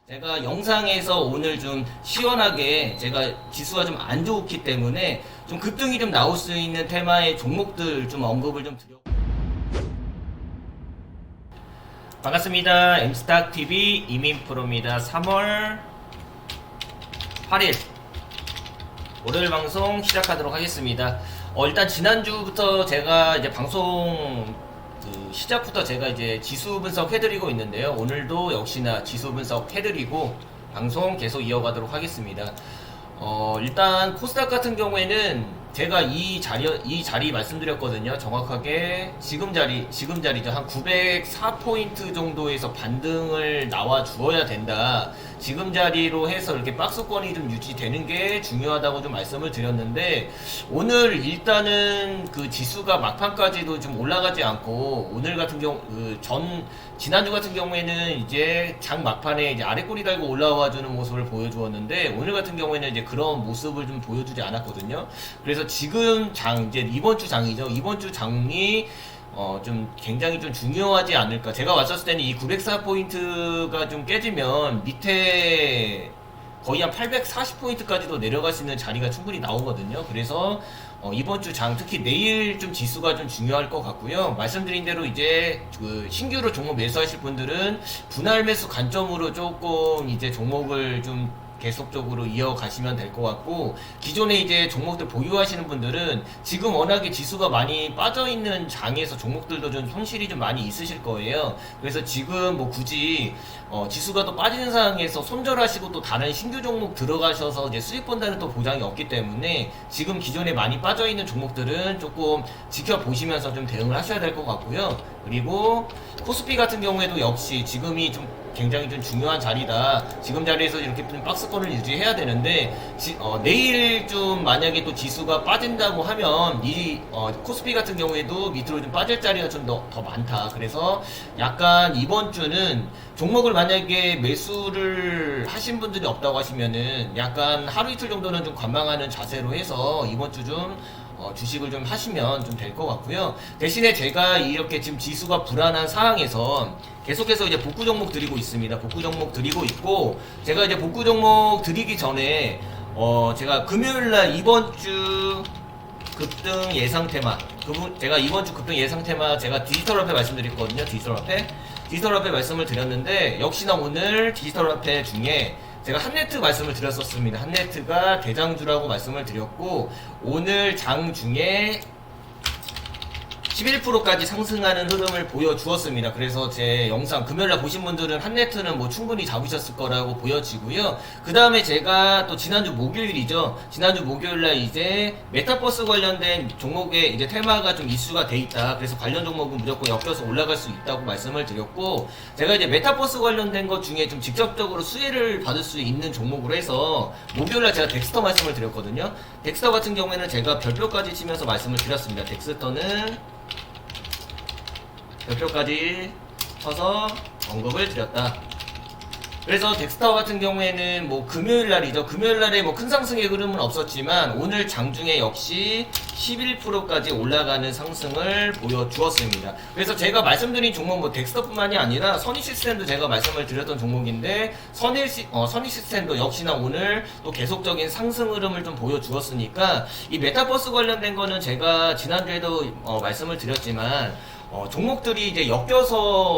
제가 영상에서 오늘 좀 시원하게 제가 지수가 좀 안 좋기 때문에 좀 급등이 좀 나올 수 있는 테마의 종목들 좀 언급을 좀 드려. 반갑습니다. 엠스탁TV 이민프로입니다. 3월 8일 월요일 방송 시작하도록 하겠습니다. 일단 지난주부터 제가 이제 방송 시작부터 제가 이제 지수 분석 해드리고 있는데요. 오늘도 역시나 지수 분석 해드리고 방송 계속 이어가도록 하겠습니다. 일단 코스닥 같은 경우에는 제가 이 자리 말씀드렸거든요. 정확하게 지금 자리죠. 한 904포인트 정도에서 반등을 나와 주어야 된다. 지금 자리로 해서 이렇게 박스권이 좀 유지되는 게 중요하다고 좀 말씀을 드렸는데, 오늘 일단은 그 지수가 막판까지도 좀 올라가지 않고, 오늘 같은 경우 지난주 같은 경우에는 이제 장 막판에 이제 아래 꼬리 달고 올라와 주는 모습을 보여주었는데, 오늘 같은 경우에는 이제 그런 모습을 좀 보여주지 않았거든요. 그래서 지금 이제 이번 주 장이죠. 이번 주 장이 좀 굉장히 좀 중요하지 않을까. 제가 왔었을 때는 이 904포인트가 좀 깨지면 밑에 거의 한 840포인트까지도 내려갈 수 있는 자리가 충분히 나오거든요. 그래서 이번 주 장, 특히 내일 좀 지수가 좀 중요할 것 같고요. 말씀드린 대로 이제 그 신규로 종목 매수하실 분들은 분할 매수 관점으로 조금 이제 종목을 좀 계속적으로 이어가시면 될 것 같고, 기존에 이제 종목들 보유하시는 분들은 지금 워낙에 지수가 많이 빠져있는 장에서 종목들도 좀 손실이 좀 많이 있으실 거예요. 그래서 지금 뭐 굳이 지수가 또 빠지는 상황에서 손절하시고 또 다른 신규 종목 들어가셔서 이제 수익 본다는 또 보장이 없기 때문에 지금 기존에 많이 빠져있는 종목들은 조금 지켜보시면서 좀 대응을 하셔야 될 것 같고요. 그리고 코스피 같은 경우에도 역시 지금이 좀 굉장히 좀 중요한 자리다. 지금 자리에서 이렇게 좀 박스권을 유지해야 되는데, 내일 좀 만약에 또 지수가 빠진다고 하면 이 코스피 같은 경우에도 밑으로 좀 빠질 자리가 좀 더 많다. 그래서 약간 이번 주는 종목을 만약에 매수를 하신 분들이 없다고 하시면은 약간 하루 이틀 정도는 좀 관망하는 자세로 해서 이번 주 좀 주식을 좀 하시면 좀 될 것 같고요. 대신에 제가 이렇게 지금 지수가 불안한 상황에서 계속해서 이제 복구 종목 드리고 있습니다. 복구 종목 드리고 있고, 제가 이제 복구 종목 드리기 전에 제가 금요일날 이번 주 급등 예상 테마, 제가 이번 주 급등 예상 테마 제가 디지털 화폐 말씀드렸거든요. 디지털 화폐 말씀을 드렸는데, 역시나 오늘 디지털 화폐 중에 제가 한네트 말씀을 드렸었습니다. 한네트가 대장주라고 말씀을 드렸고, 오늘 장 중에 11%까지 상승하는 흐름을 보여주었습니다. 그래서 제 영상 금요일날 보신 분들은 한네트는 뭐 충분히 잡으셨을 거라고 보여지고요. 그 다음에 제가 또 지난주 목요일이죠. 지난주 목요일날 이제 메타버스 관련된 종목에 이제 테마가 좀 이슈가 돼 있다. 그래서 관련 종목은 무조건 엮여서 올라갈 수 있다고 말씀을 드렸고, 제가 이제 메타버스 관련된 것 중에 좀 직접적으로 수혜를 받을 수 있는 종목으로 해서 목요일날 제가 덱스터 말씀을 드렸거든요. 덱스터 같은 경우에는 제가 별표까지 치면서 말씀을 드렸습니다. 덱스터는 별표까지 쳐서 언급을 드렸다. 그래서 덱스터 같은 경우에는 뭐 금요일날이죠. 금요일날에 뭐 큰 상승의 흐름은 없었지만 오늘 장중에 역시 11%까지 올라가는 상승을 보여주었습니다. 그래서 제가 말씀드린 종목 뭐 덱스터뿐만이 아니라 선희시스템도 제가 말씀을 드렸던 종목인데, 선희시스템도 역시나 오늘 또 계속적인 상승 흐름을 좀 보여주었으니까, 이 메타버스 관련된 거는 제가 지난주에도 말씀을 드렸지만 종목들이 이제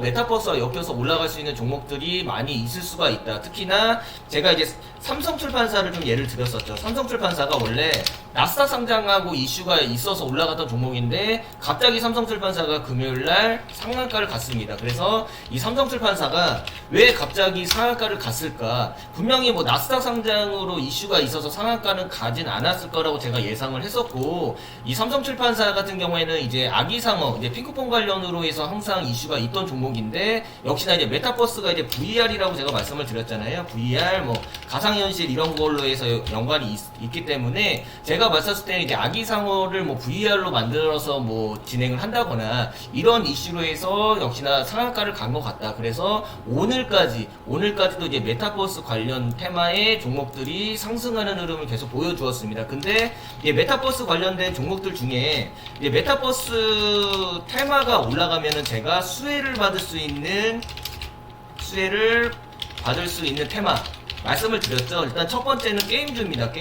메타버스와 엮여서 올라갈 수 있는 종목들이 많이 있을 수가 있다. 특히나 제가 이제 삼성출판사를 좀 예를 들었었죠. 삼성출판사가 원래 나스닥 상장하고 이슈가 있어서 올라갔던 종목인데, 갑자기 삼성출판사가 금요일날 상한가를 갔습니다. 그래서 이 삼성출판사가 왜 갑자기 상한가를 갔을까? 분명히 뭐 나스닥 상장으로 이슈가 있어서 상한가는 가진 않았을 거라고 제가 예상을 했었고, 이 삼성출판사 같은 경우에는 이제 아기상어, 이제 핑크퐁 관련으로 해서 항상 이슈가 있던 종목인데, 역시나 이제 메타버스가 이제 VR이라고 제가 말씀을 드렸잖아요. VR, 뭐 가상현실 이런 걸로 해서 연관이 있기 때문에, 제가 봤었을 때는 이제 아기상어를 뭐 VR로 만들어서 뭐 진행을 한다거나 이런 이슈로 해서 역시나 상한가를 간 것 같다. 그래서 오늘까지도 이제 메타버스 관련 테마의 종목들이 상승하는 흐름을 계속 보여주었습니다. 근데 이제 메타버스 관련된 종목들 중에 이제 메타버스 테마가 올라가면은 제가 수혜를 받을 수 있는 받을 수 있는 테마 말씀을 드렸죠. 일단 첫 번째는 게임주입니다.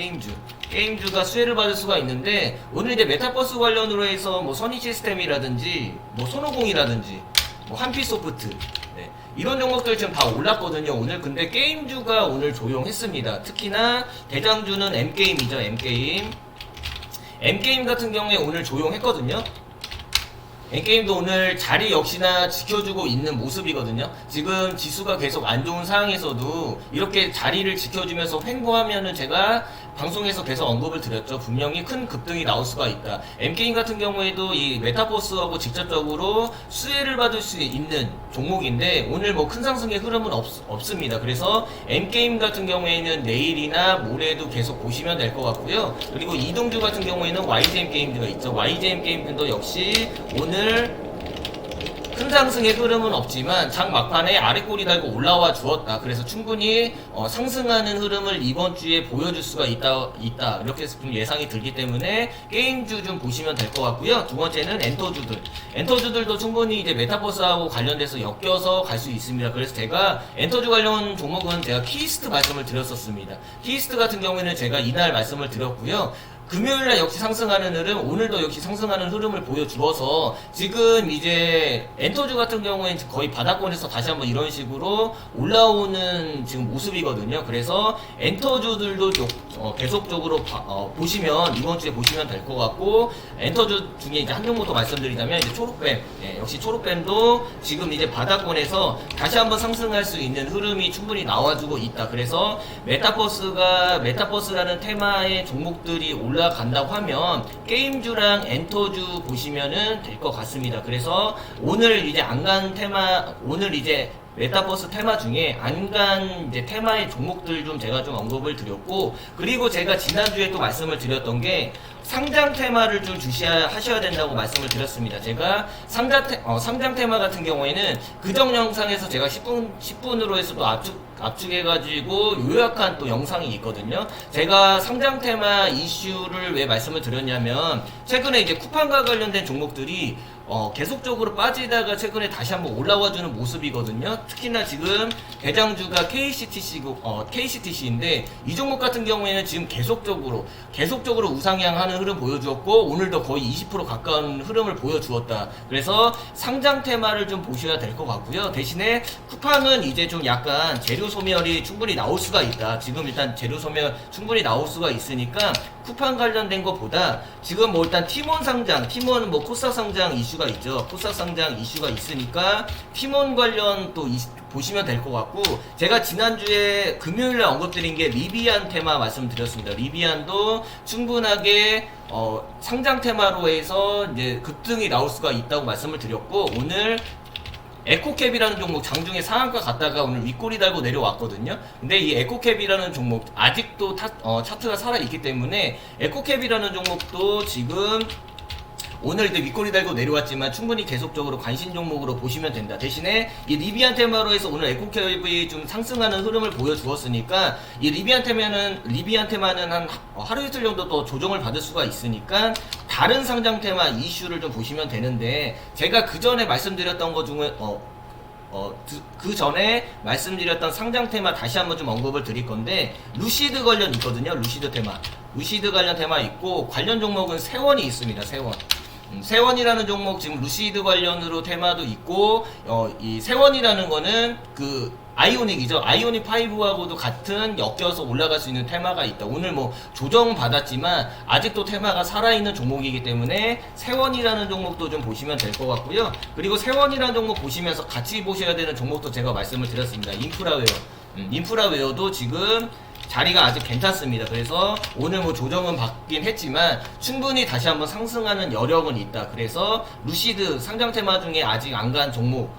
게임주가 수혜를 받을 수가 있는데, 오늘 이제 메타버스 관련으로 해서 뭐 선의 시스템이라든지 뭐 손오공이라든지 뭐 한피소프트, 네, 이런 종목들 지금 다 올랐거든요 오늘. 근데 게임주가 오늘 조용했습니다. 특히나 대장주는 M게임이죠. M게임 같은 경우에 오늘 조용했거든요. N게임도 오늘 자리 역시나 지켜주고 있는 모습이거든요. 지금 지수가 계속 안 좋은 상황에서도 이렇게 자리를 지켜주면서 횡보하면은, 제가 방송에서 계속 언급을 드렸죠. 분명히 큰 급등이 나올 수가 있다. M게임 같은 경우에도 이 메타버스하고 직접적으로 수혜를 받을 수 있는 종목인데, 오늘 뭐 큰 상승의 흐름은 없습니다. 그래서 M게임 같은 경우에는 내일이나 모레도 계속 보시면 될 것 같고요. 그리고 이동주 같은 경우에는 YGM 게임즈가 있죠. YGM 게임즈도 역시 오늘 큰 상승의 흐름은 없지만 장 막판에 아래꼬리 달고 올라와 주었다. 그래서 충분히 상승하는 흐름을 이번 주에 보여줄 수가 있다 이렇게 좀 예상이 들기 때문에 게임주 좀 보시면 될 것 같고요. 두 번째는 엔터주들도 충분히 이제 메타버스하고 관련돼서 엮여서 갈 수 있습니다. 그래서 제가 엔터주 관련 종목은 제가 키스트 말씀을 드렸었습니다. 키스트 같은 경우에는 제가 이날 말씀을 드렸고요. 금요일날 역시 상승하는 흐름, 오늘도 역시 상승하는 흐름을 보여주어서 지금 이제 엔터주 같은 경우에는 거의 바닥권에서 다시 한번 이런 식으로 올라오는 지금 모습이거든요. 그래서 엔터주들도 계속적으로 보시면, 이번 주에 보시면 될 것 같고, 엔터주 중에 이제 한 종목 더 말씀드리자면 이제 초록뱀, 역시 초록뱀도 지금 이제 바닥권에서 다시 한번 상승할 수 있는 흐름이 충분히 나와주고 있다. 그래서 메타버스라는 테마의 종목들이 올라간다고 하면 게임주랑 엔터주 보시면은 될 것 같습니다. 그래서 오늘 이제 안간 테마, 오늘 이제 메타버스 테마 중에 안간 이제 테마의 종목들 좀 제가 좀 언급을 드렸고, 그리고 제가 지난주에 또 말씀을 드렸던 게 상장 테마를 좀 주시하셔야 된다고 말씀을 드렸습니다. 제가 상장 테마 같은 경우에는 그전 영상에서 제가 10분으로 해서 또 압축해가지고 요약한 또 영상이 있거든요. 제가 상장 테마 이슈를 왜 말씀을 드렸냐면, 최근에 이제 쿠팡과 관련된 종목들이 계속적으로 빠지다가 최근에 다시 한번 올라와주는 모습이거든요. 특히나 지금 대장주가 KCTC인데, 이 종목 같은 경우에는 지금 계속적으로 우상향하는 흐름 보여주었고, 오늘도 거의 20% 가까운 흐름을 보여주었다. 그래서 상장 테마를 좀 보셔야 될 것 같고요. 대신에 쿠팡은 이제 좀 약간 재료 소멸이 충분히 나올 수가 있다. 지금 일단 재료 소멸 충분히 나올 수가 있으니까 쿠팡 관련된 것보다 지금 뭐 일단 팀원 뭐 코스닥 상장 이슈가 있죠. 코스닥 상장 이슈가 있으니까 팀원 관련 또 보시면 될 것 같고, 제가 지난주에 금요일에 언급드린 게 리비안 테마 말씀드렸습니다. 리비안도 충분하게 상장 테마로 해서 이제 급등이 나올 수가 있다고 말씀을 드렸고, 오늘 에코캡이라는 종목 장중에 상한가 갔다가 오늘 윗꼬리 달고 내려왔거든요. 근데 이 에코캡이라는 종목 아직도 차트가 살아있기 때문에 에코캡이라는 종목도 지금 오늘 이제 윗꼬리 달고 내려왔지만 충분히 계속적으로 관심 종목으로 보시면 된다. 대신에 이 리비안 테마로 해서 오늘 에코캡이 좀 상승하는 흐름을 보여주었으니까, 이 리비안 테마는 한 하루 이틀 정도 더 조정을 받을 수가 있으니까 다른 상장 테마 이슈를 좀 보시면 되는데, 제가 그 전에 말씀드렸던 것 중에 그 전에 말씀드렸던 상장 테마 다시 한번 좀 언급을 드릴 건데, 루시드 관련 있거든요. 루시드 관련 테마 있고, 관련 종목은 세원이 있습니다. 세원이라는 종목 지금 루시드 관련으로 테마도 있고, 이 세원이라는 거는 그 아이오닉이죠. 아이오닉 5하고도 같은 엮여서 올라갈 수 있는 테마가 있다. 오늘 뭐 조정 받았지만 아직도 테마가 살아있는 종목이기 때문에 세원이라는 종목도 좀 보시면 될 것 같고요. 그리고 세원이라는 종목 보시면서 같이 보셔야 되는 종목도 제가 말씀을 드렸습니다. 인프라웨어도 지금 자리가 아직 괜찮습니다. 그래서 오늘 뭐 조정은 받긴 했지만 충분히 다시 한번 상승하는 여력은 있다. 그래서 루시드 상장 테마 중에 아직 안 간 종목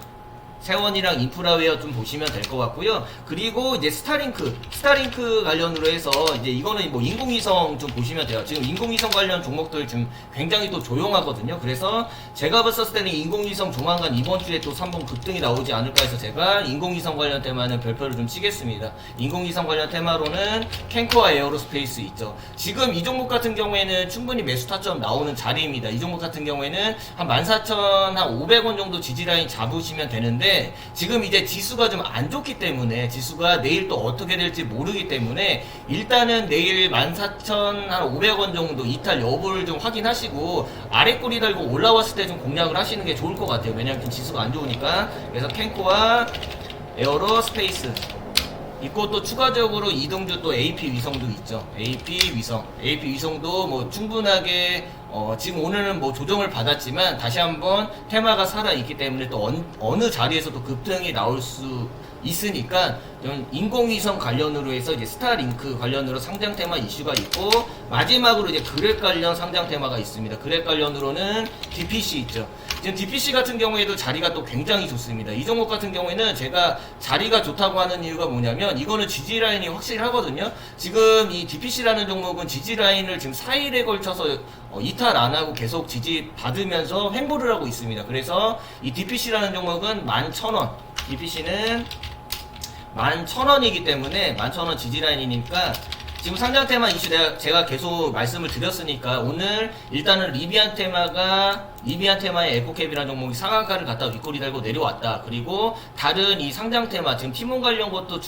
세원이랑 인프라웨어 좀 보시면 될 것 같고요. 그리고 이제 스타링크 관련으로 해서 이제 이거는 뭐 인공위성 좀 보시면 돼요. 지금 인공위성 관련 종목들 지금 굉장히 또 조용하거든요. 그래서 제가 봤을 때는 인공위성 조만간 이번 주에 또 3번 급등이 나오지 않을까 해서 제가 인공위성 관련 테마는 별표를 좀 치겠습니다. 인공위성 관련 테마로는 캔코와 에어로스페이스 있죠. 지금 이 종목 같은 경우에는 충분히 매수 타점 나오는 자리입니다. 이 종목 같은 경우에는 한 14,500원 정도 지지라인 잡으시면 되는데, 있는데 지금 이제 지수가 좀 안 좋기 때문에 지수가 내일 또 어떻게 될지 모르기 때문에 일단은 내일 14,500원 정도 이탈 여부를 좀 확인하시고 아래 꼬리 달고 올라왔을 때 좀 공략을 하시는 게 좋을 것 같아요. 왜냐면 지수가 안 좋으니까. 그래서 캔코와 에어로 스페이스 있고 또 추가적으로 이동주 또 AP 위성도 있죠. AP 위성도 뭐 충분하게 지금 오늘은 뭐 조정을 받았지만 다시 한번 테마가 살아 있기 때문에 또 어느 자리에서도 급등이 나올 수 있으니까 인공위성 관련으로 해서 이제 스타링크 관련으로 상장 테마 이슈가 있고 마지막으로 이제 그랩 관련 상장 테마가 있습니다. 그랩 관련으로는 DPC 있죠. 지금 DPC 같은 경우에도 자리가 또 굉장히 좋습니다. 이 종목 같은 경우에는 제가 자리가 좋다고 하는 이유가 뭐냐면 이거는 지지 라인이 확실하거든요. 지금 이 DPC라는 종목은 지지 라인을 지금 4일에 걸쳐서 이탈 안 하고 계속 지지 받으면서 횡보를 하고 있습니다. 그래서 이 DPC라는 종목은 11,000원, DPC는 11,000원이기 때문에 11,000원 지지 라인이니까 지금 상장 테마 이슈 제가 계속 말씀을 드렸으니까 오늘 일단은 리비안 테마의 에코캡이라는 종목이 상한가를 갖다 윗꼬리 달고 내려왔다. 그리고 다른 이 상장 테마 지금 티몬 관련 것도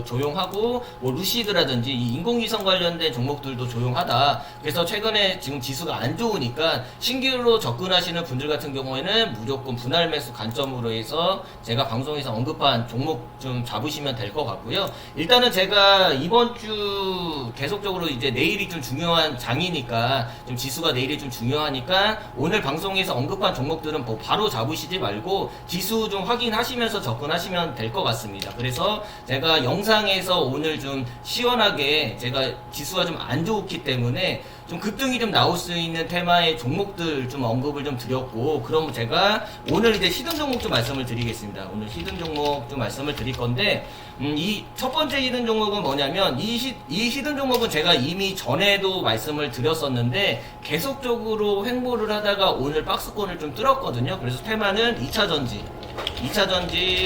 조용하고 뭐 루시드라든지 이 인공위성 관련된 종목들도 조용하다. 그래서 최근에 지금 지수가 안 좋으니까 신규로 접근하시는 분들 같은 경우에는 무조건 분할 매수 관점으로 해서 제가 방송에서 언급한 종목 좀 잡으시면 될 것 같고요. 일단은 제가 이번 주 계속적으로 이제 내일이 좀 중요한 장이니까 좀 지수가 내일이 좀 중요하니까 오늘 방송에서 언급한 종목들은 뭐 바로 잡으시지 말고 지수 좀 확인하시면서 접근하시면 될 것 같습니다. 그래서 제가 영상에서 오늘 좀 시원하게 제가 지수가 좀 안 좋기 때문에 좀 급등이 좀 나올 수 있는 테마의 종목들 좀 언급을 좀 드렸고 그럼 제가 오늘 이제 히든 종목 좀 말씀을 드리겠습니다. 오늘 히든 종목 좀 말씀을 드릴 건데 이 첫 번째 히든 종목은 뭐냐면 이 히든 종목은 제가 이미 전에도 말씀을 드렸었는데 계속적으로 횡보를 하다가 오늘 박스권을 좀 뚫었거든요. 그래서 테마는 2차전지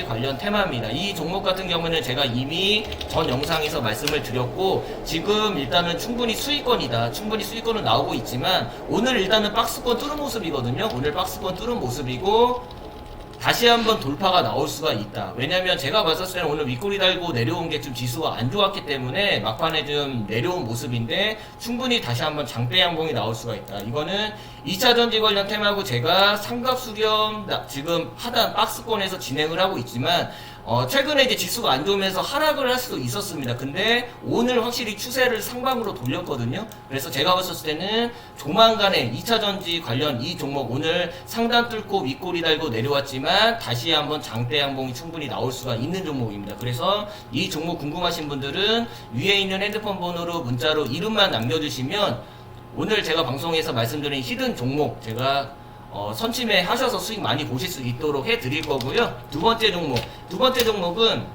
관련 테마입니다. 이 종목 같은 경우는 제가 이미 전 영상에서 말씀을 드렸고 지금 일단은 충분히 수익권이다. 충분히 수익권은 나오고 있지만 오늘 일단은 박스권 뚫은 모습이거든요. 오늘 박스권 뚫은 모습이고 다시 한번 돌파가 나올 수가 있다. 왜냐면 제가 봤었을 때는 오늘 윗꼬리 달고 내려온 게 좀 지수가 안 좋았기 때문에 막판에 좀 내려온 모습인데 충분히 다시 한번 장대 양봉이 나올 수가 있다. 이거는 2차 전지 관련 테마고 제가 삼각 수렴 지금 하단 박스권에서 진행을 하고 있지만 최근에 이제 지수가 안 좋으면서 하락을 할 수도 있었습니다. 근데 오늘 확실히 추세를 상방으로 돌렸거든요. 그래서 제가 봤을 때는 조만간에 2차 전지 관련 이 종목 오늘 상단 뚫고 윗꼬리 달고 내려왔지만 다시 한번 장대 양봉이 충분히 나올 수가 있는 종목입니다. 그래서 이 종목 궁금하신 분들은 위에 있는 핸드폰 번호로 문자로 이름만 남겨주시면 오늘 제가 방송에서 말씀드린 히든 종목 제가 선침해 하셔서 수익 많이 보실 수 있도록 해 드릴 거고요. 두 번째 종목은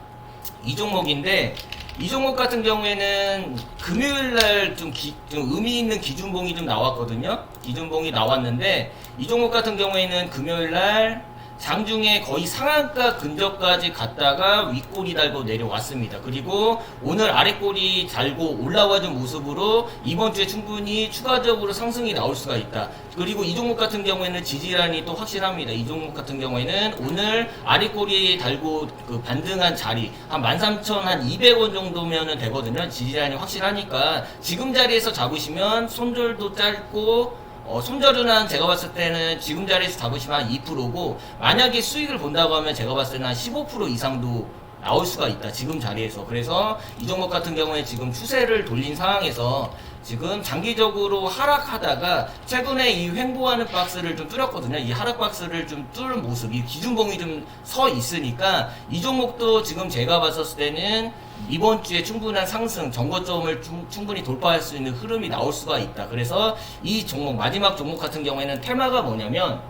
이 종목인데 이 종목 같은 경우에는 금요일날 좀 의미 있는 기준봉이 좀 나왔거든요. 기준봉이 나왔는데 이 종목 같은 경우에는 금요일날 장중에 거의 상한가 근접까지 갔다가 윗꼬리 달고 내려왔습니다. 그리고 오늘 아랫꼬리 달고 올라와준 모습으로 이번 주에 충분히 추가적으로 상승이 나올 수가 있다. 그리고 이 종목 같은 경우에는 지지란이 또 확실합니다. 이 종목 같은 경우에는 오늘 아랫꼬리 달고 반등한 자리 한 13,200원 정도면은 되거든요. 지지란이 확실하니까 지금 자리에서 잡으시면 손절도 짧고 손절은 제가 봤을 때는 지금 자리에서 잡으시면 한 2%고 만약에 수익을 본다고 하면 제가 봤을 때는 한 15% 이상도 나올 수가 있다. 지금 자리에서. 그래서 이 종목 같은 경우에 지금 추세를 돌린 상황에서 지금 장기적으로 하락하다가 최근에 이 횡보하는 박스를 좀 뚫었거든요. 이 하락 박스를 좀 뚫은 모습, 이 기준봉이 좀 서 있으니까 이 종목도 지금 제가 봤었을 때는 이번 주에 충분한 상승, 정고점을 충분히 돌파할 수 있는 흐름이 나올 수가 있다. 그래서 이 종목, 마지막 종목 같은 경우에는 테마가 뭐냐면,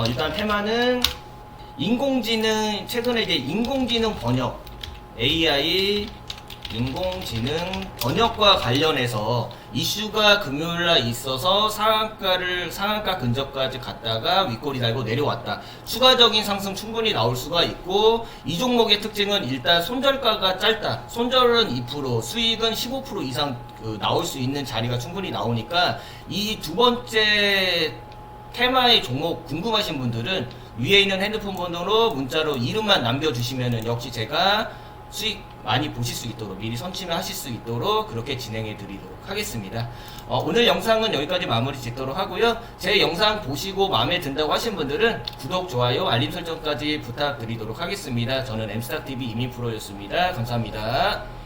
일단 테마는 인공지능, 최근에 이제 인공지능 번역, AI, 인공지능 번역과 관련해서 이슈가 금요일날 있어서 상한가 근접까지 갔다가 윗꼬리 달고 내려왔다. 추가적인 상승 충분히 나올 수가 있고 이 종목의 특징은 일단 손절가가 짧다. 손절은 2%, 수익은 15% 이상 나올 수 있는 자리가 충분히 나오니까 이 두 번째 테마의 종목 궁금하신 분들은 위에 있는 핸드폰 번호로 문자로 이름만 남겨주시면은 역시 제가 수익 많이 보실 수 있도록 미리 선침을 하실 수 있도록 그렇게 진행해 드리도록 하겠습니다. 오늘 영상은 여기까지 마무리 짓도록 하고요. 제 영상 보시고 마음에 든다고 하신 분들은 구독, 좋아요, 알림 설정까지 부탁드리도록 하겠습니다. 저는 엠스탁TV 이민프로였습니다. 감사합니다.